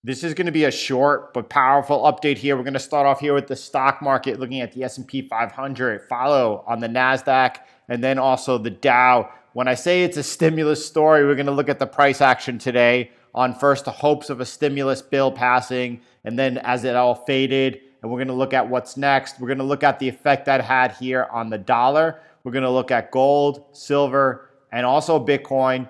This is going to be a short but powerful update here. We're going to start off here with the stock market, looking at the S&P 500, follow on the Nasdaq, and then also the Dow. When I say it's a stimulus story, we're going to look at the price action today on first the hopes of a stimulus bill passing, and then as it all faded, and we're going to look at what's next. We're going to look at the effect that had here on the dollar. We're going to look at gold, silver, and also Bitcoin.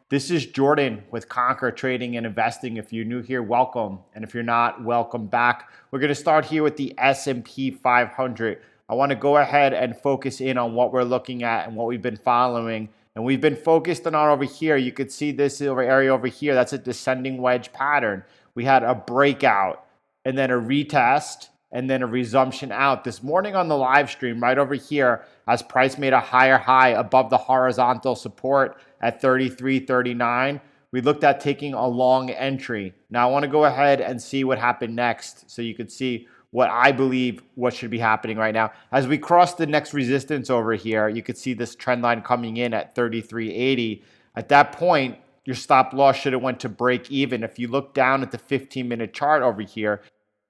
This is Jordan with Conquer Trading and Investing. If you're new here, welcome. And if you're not, welcome back. We're going to start here with the S&P 500. I want to go ahead and focus in on what we're looking at and what we've been following. And we've been focused on over here. You could see this area over here. That's a descending wedge pattern. We had a breakout and then a retest and then a resumption out. This morning on the live stream right over here, as price made a higher high above the horizontal support at 33.39, we looked at taking a long entry. Now I want to go ahead and see what happened next so you could see what I believe what should be happening right now. As we cross the next resistance over here, you could see this trend line coming in at 33.80. At that point, your stop loss should have went to break even. If you look down at the 15-minute chart over here,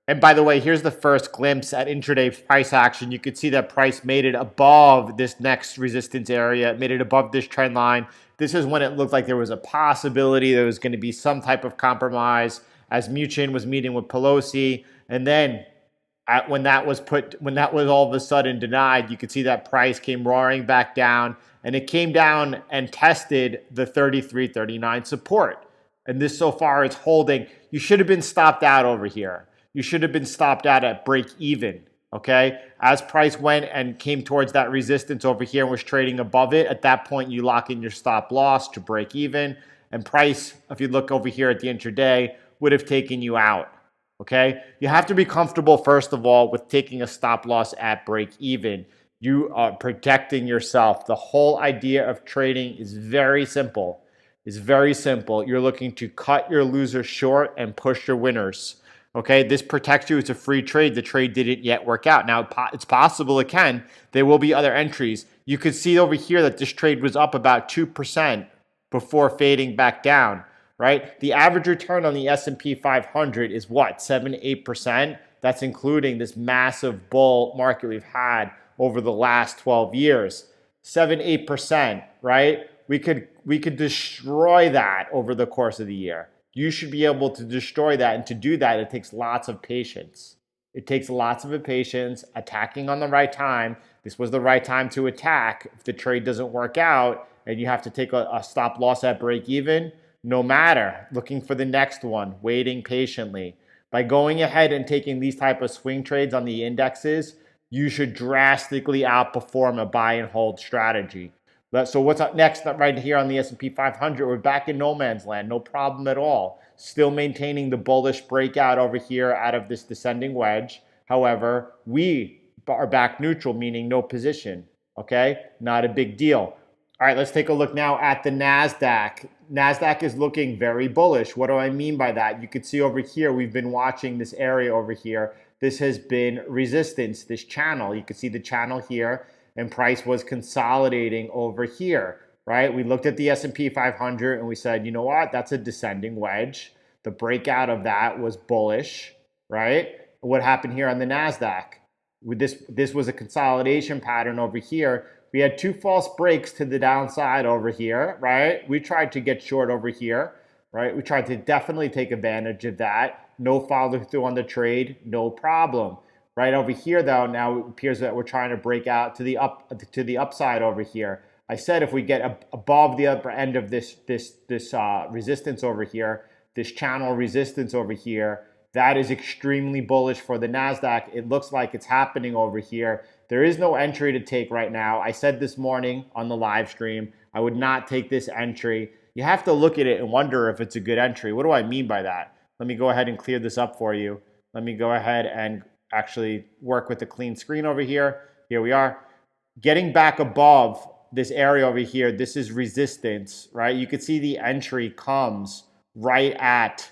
and by the way, here's the first glimpse at intraday price action. You could see that price made it above this next resistance area. It made it above this trend line. This is when it looked like there was a possibility there was going to be some type of compromise as Mnuchin was meeting with Pelosi. And then when that was all of a sudden denied, you could see that price came roaring back down, and it came down and tested the 33.39 support. And this so far is holding. You should have been stopped out over here. You should have been stopped out at break even, okay? As price went and came towards that resistance over here and was trading above it, at that point you lock in your stop loss to break even, and price, if you look over here at the intraday, would have taken you out, okay? You have to be comfortable, first of all, with taking a stop loss at break even. You are protecting yourself. The whole idea of trading is very simple. It's very simple. You're looking to cut your losers short and push your winners. Okay, this protects you. It's a free trade. The trade didn't yet work out. Now, it's possible it can. There will be other entries. You could see over here that this trade was up about 2% before fading back down, right? The average return on the S&P 500 is what, 7-8%? That's including this massive bull market we've had over the last 12 years. 7-8%, right? We could destroy that over the course of the year. You should be able to destroy that. And to do that, it takes lots of patience. It takes lots of patience, attacking on the right time. This was the right time to attack. If the trade doesn't work out and you have to take a stop loss at break even, no matter, looking for the next one, waiting patiently. By going ahead and taking these type of swing trades on the indexes, you should drastically outperform a buy and hold strategy. So what's up next right here on the S&P 500? We're back in no man's land, no problem at all. Still maintaining the bullish breakout over here out of this descending wedge. However, we are back neutral, meaning no position, okay? Not a big deal. All right, let's take a look now at the Nasdaq. Nasdaq is looking very bullish. What do I mean by that? You can see over here, we've been watching this area over here. This has been resistance, this channel. You can see the channel here. And price was consolidating over here, right? We looked at the S&P 500 and we said, you know what? That's a descending wedge. The breakout of that was bullish, right? What happened here on the Nasdaq? With this was a consolidation pattern over here. We had two false breaks to the downside over here, right? We tried to get short over here, right? We tried to definitely take advantage of that. No follow through on the trade, no problem. Right over here, though, now it appears that we're trying to break out to the upside over here. I said if we get above the upper end of this resistance over here, this channel resistance over here, that is extremely bullish for the Nasdaq. It looks like it's happening over here. There is no entry to take right now. I said this morning on the live stream, I would not take this entry. You have to look at it and wonder if it's a good entry. What do I mean by that? Let me go ahead and clear this up for you. Let me go ahead and actually work with the clean screen over here. Here we are. Getting back above this area over here, this is resistance, right? You can see the entry comes right at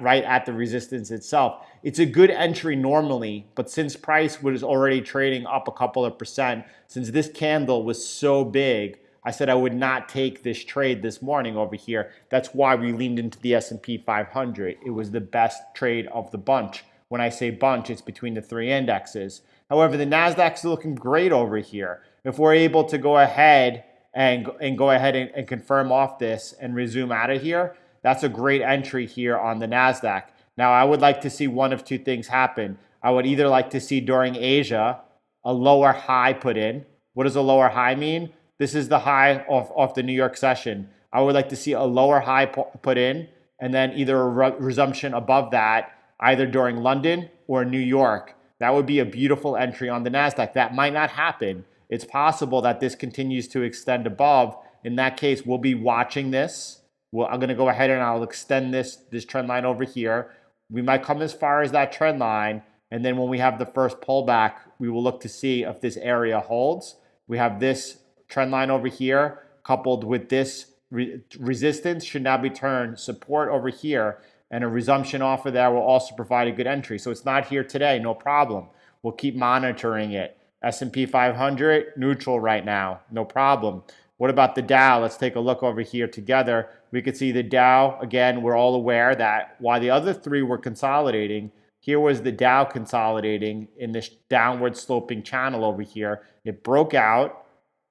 right at the resistance itself. It's a good entry normally, but since price was already trading up a couple of percent, since this candle was so big, I said I would not take this trade this morning over here. That's why we leaned into the S&P 500. It was the best trade of the bunch. When I say bunch, it's between the three indexes. However, the Nasdaq's looking great over here. If we're able to go ahead and confirm off this and resume out of here, that's a great entry here on the Nasdaq. Now, I would like to see one of two things happen. I would either like to see during Asia a lower high put in. What does a lower high mean? This is the high off the New York session. I would like to see a lower high put in, and then either a resumption above that, either during London or New York. That would be a beautiful entry on the Nasdaq. That might not happen. It's possible that this continues to extend above. In that case, we'll be watching this. Well, I'm going to go ahead and I'll extend this trend line over here. We might come as far as that trend line, and then when we have the first pullback, we will look to see if this area holds. We have this trend line over here coupled with this resistance should now be turned support over here, and a resumption off of there will also provide a good entry. So it's not here today, no problem. We'll keep monitoring it. S&P 500 neutral right now, no problem. What about the Dow? Let's take a look over here together. We could see the Dow, again, we're all aware that while the other three were consolidating, here was the Dow consolidating in this downward sloping channel over here. It broke out,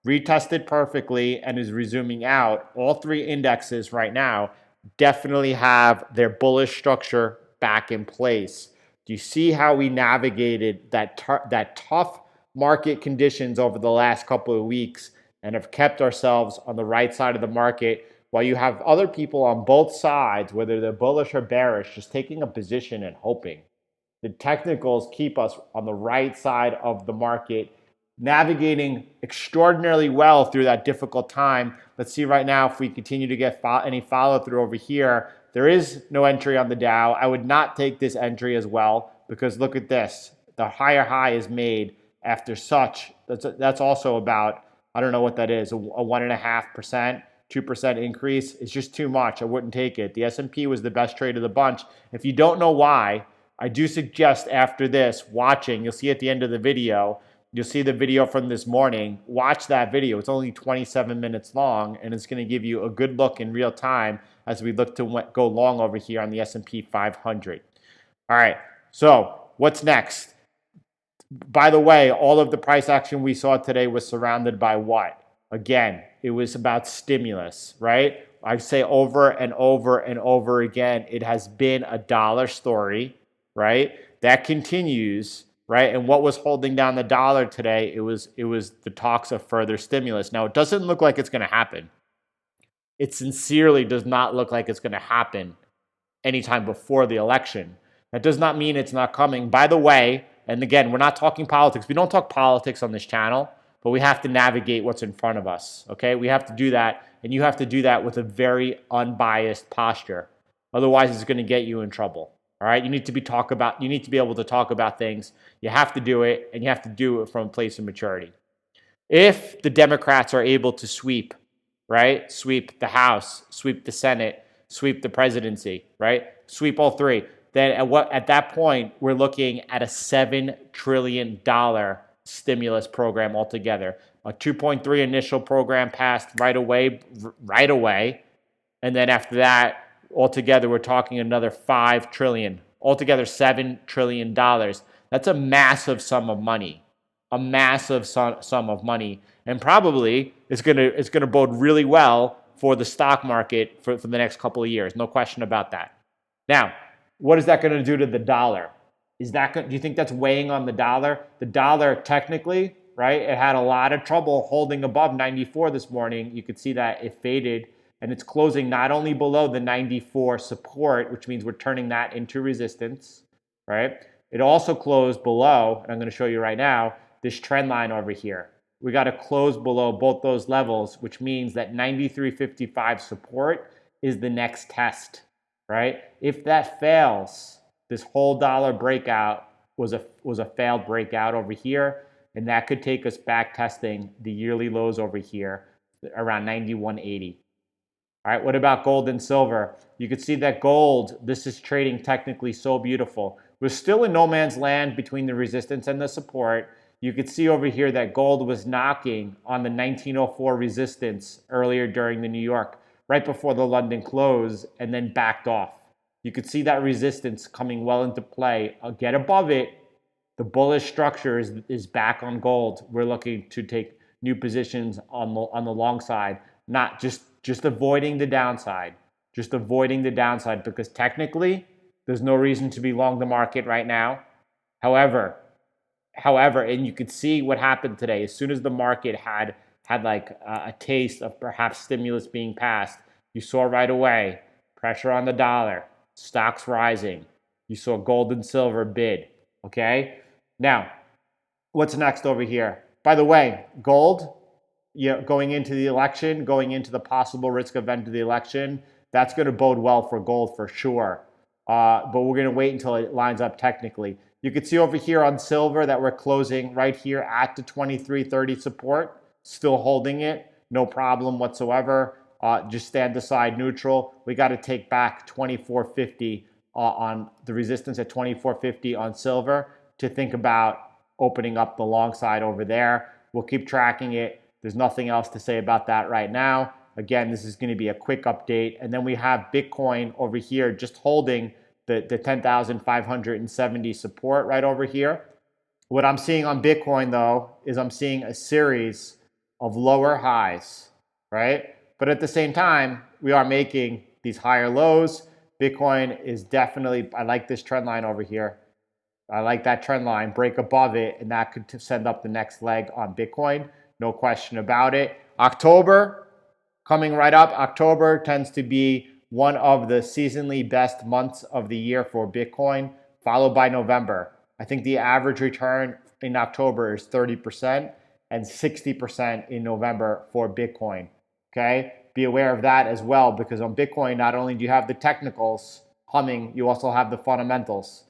retested perfectly, and is resuming out. All three indexes right now definitely have their bullish structure back in place. Do you see how we navigated that tough market conditions over the last couple of weeks and have kept ourselves on the right side of the market, while you have other people on both sides, whether they're bullish or bearish, just taking a position and hoping? The technicals keep us on the right side of the market, navigating extraordinarily well through that difficult time. Let's see right now if we continue to get any follow through over here. There is no entry on the Dow. I would not take this entry as well, because look at this. The higher high is made after such. That's also about, I don't know what that is, a 1.5%, 2% increase. It's just too much. I wouldn't take it. The S&P was the best trade of the bunch. If you don't know why, I do suggest after this, watching, you'll see at the end of the video, you'll see the video from this morning. Watch that video. It's only 27 minutes long, and it's going to give you a good look in real time as we look to go long over here on the S&P 500. All right, so what's next? By the way, all of the price action we saw today was surrounded by what? Again, it was about stimulus, right? I say over and over and over again, it has been a dollar story, right? That continues, right? And what was holding down the dollar today? It was the talks of further stimulus. Now, it doesn't look like it's going to happen. It sincerely does not look like it's going to happen anytime before the election. That does not mean it's not coming. By the way, and again, we're not talking politics. We don't talk politics on this channel, but we have to navigate what's in front of us, okay? We have to do that, and you have to do that with a very unbiased posture. Otherwise, it's going to get you in trouble, all right? You need to be able to talk about things. You have to do it, and you have to do it from a place of maturity. If the Democrats are able to sweep, right? Sweep the House, sweep the Senate, sweep the presidency, right? Sweep all three. Then at that point, we're looking at a $7 trillion stimulus program altogether. A 2.3 initial program passed right away. And then after that, altogether, we're talking another $5 trillion. Altogether, $7 trillion. That's a massive sum of money. A massive sum of money. And probably it's gonna bode really well for the stock market for the next couple of years. No question about that. Now, what is that going to do to the dollar? Do you think that's weighing on the dollar? The dollar technically, right? It had a lot of trouble holding above 94 this morning. You could see that it faded, and it's closing not only below the 94 support, which means we're turning that into resistance, right? It also closed below, and I'm going to show you right now, this trend line over here. We got to close below both those levels, which means that 93.55 support is the next test. Right? If that fails, this whole dollar breakout was a failed breakout over here, and that could take us back testing the yearly lows over here around 91.80. All right, what about gold and silver? You can see that gold, this is trading technically so beautiful. We're still in no man's land between the resistance and the support. You could see over here that gold was knocking on the 1904 resistance earlier during the New York, right before the London close, and then backed off. You could see that resistance coming well into play. I'll get above it. The bullish structure is back on gold. We're looking to take new positions on the long side, not just avoiding the downside, just avoiding the downside because technically there's no reason to be long the market right now. However, and you could see what happened today. As soon as the market had like a taste of perhaps stimulus being passed, you saw right away pressure on the dollar, stocks rising. You saw gold and silver bid. Okay. Now, what's next over here? By the way, gold, going into the election, going into the possible risk event of the election, that's going to bode well for gold for sure. But we're going to wait until it lines up technically. You can see over here on silver that we're closing right here at the 23.30 support, still holding it, no problem whatsoever. Just stand aside neutral. We got to take back 24.50 on the resistance at 24.50 on silver to think about opening up the long side over there. We'll keep tracking it. There's nothing else to say about that right now. Again, this is going to be a quick update. And then we have Bitcoin over here just holding the 10,570 support right over here. What I'm seeing on Bitcoin, though, is I'm seeing a series of lower highs, right? But at the same time, we are making these higher lows. Bitcoin is definitely, I like this trend line over here. I like that trend line, break above it, and that could send up the next leg on Bitcoin. No question about it. October, coming right up. October tends to be one of the seasonally best months of the year for Bitcoin, followed by November. I think the average return in October is 30% and 60% in November for Bitcoin. Okay? Be aware of that as well, because on Bitcoin, not only do you have the technicals humming, you also have the fundamentals.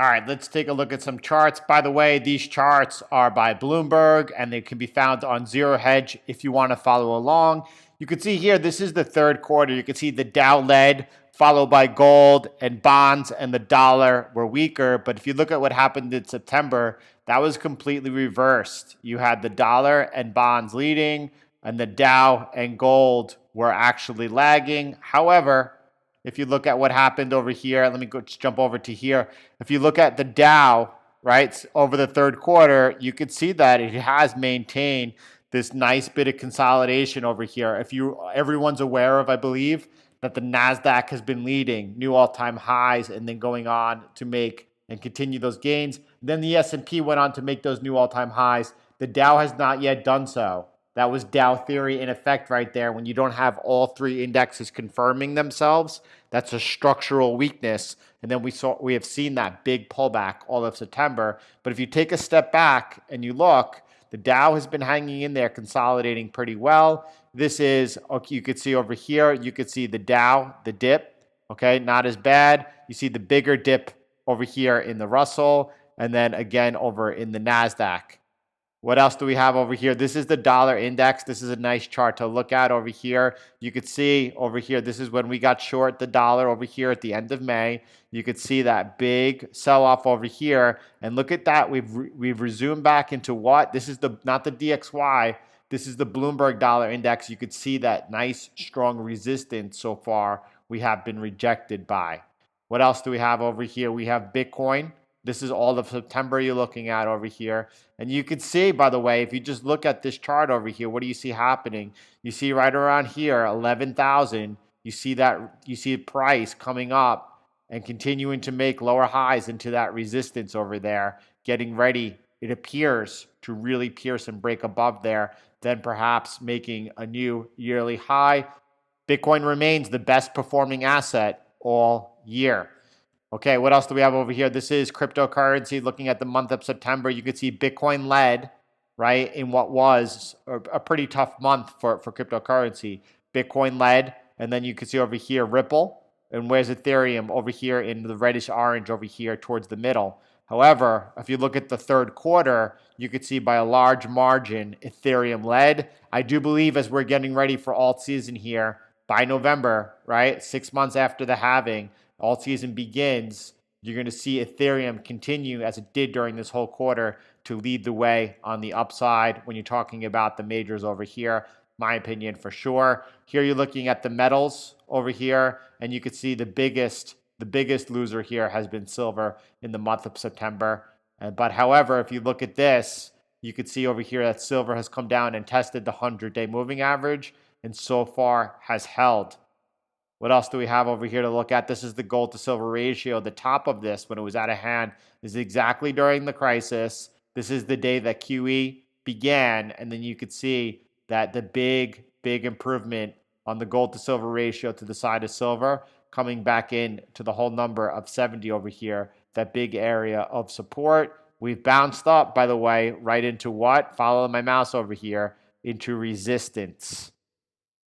All right, let's take a look at some charts. By the way, these charts are by Bloomberg and they can be found on Zero Hedge if you want to follow along. You can see here, this is the third quarter. You can see the Dow led, followed by gold and bonds, and the dollar were weaker. But if you look at what happened in September, that was completely reversed. You had the dollar and bonds leading, and the Dow and gold were actually lagging. However, if you look at what happened over here, let me go jump over to here. If you look at the Dow, right, over the third quarter, you could see that it has maintained this nice bit of consolidation over here. Everyone's aware of, I believe, that the Nasdaq has been leading new all-time highs and then going on to make and continue those gains. Then the S&P went on to make those new all-time highs. The Dow has not yet done so. That was Dow theory in effect right there. When you don't have all three indexes confirming themselves, that's a structural weakness. And then we have seen that big pullback all of September. But if you take a step back and you look, the Dow has been hanging in there, consolidating pretty well. This is, okay, you could see over here, you could see the Dow, the dip, okay, not as bad. You see the bigger dip over here in the Russell, and then again over in the Nasdaq. What else do we have over here? This is the dollar index. This is a nice chart to look at over here. You could see over here, this is when we got short the dollar over here at the end of May. You could see that big sell-off over here. And look at that. We've resumed back into what? This is not the DXY. This is the Bloomberg dollar index. You could see that nice, strong resistance so far we have been rejected by. What else do we have over here? We have Bitcoin. This is all of September you're looking at over here. And you can see, by the way, if you just look at this chart over here, what do you see happening? You see right around here, 11,000. You see price coming up and continuing to make lower highs into that resistance over there, getting ready, it appears, to really pierce and break above there, then perhaps making a new yearly high. Bitcoin remains the best performing asset all year. Okay, what else do we have over here? This is cryptocurrency. Looking at the month of September, you can see Bitcoin led, right, in what was a pretty tough month for cryptocurrency. Bitcoin led, and then you can see over here Ripple, and where's Ethereum over here in the reddish orange over here towards the middle. However, if you look at the third quarter, you could see by a large margin Ethereum led. I do believe as we're getting ready for alt season here, by November, right? 6 months after the halving, alt season begins, you're going to see Ethereum continue as it did during this whole quarter to lead the way on the upside when you're talking about the majors over here. My opinion for sure. Here you're looking at the metals over here, and you can see the biggest loser here has been silver in the month of September. But however, if you look at this, you can see over here that silver has come down and tested the 100-day moving average and so far has held. What else do we have over here to look at? This is the gold to silver ratio. The top of this, when it was out of hand, is exactly during the crisis. This is the day that QE began, and then you could see that the big improvement on the gold to silver ratio to the side of silver coming back in to the whole number of 70 over here, that big area of support. We've bounced up, by the way, right into what? Follow my mouse over here, into resistance.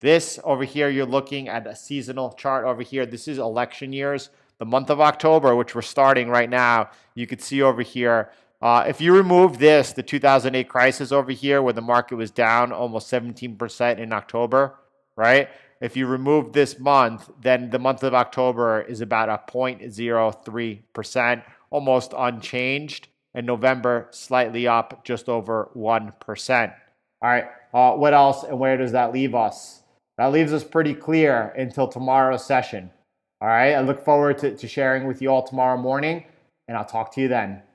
This over here, you're looking at a seasonal chart over here. This is election years. The month of October, which we're starting right now, you could see over here, if you remove this, the 2008 crisis over here, where the market was down almost 17% in October, right? If you remove this month, then the month of October is about a 0.03%, almost unchanged. And November, slightly up, just over 1%. All right, what else and where does that leave us? That leaves us pretty clear until tomorrow's session. All right, I look forward to sharing with you all tomorrow morning, and I'll talk to you then.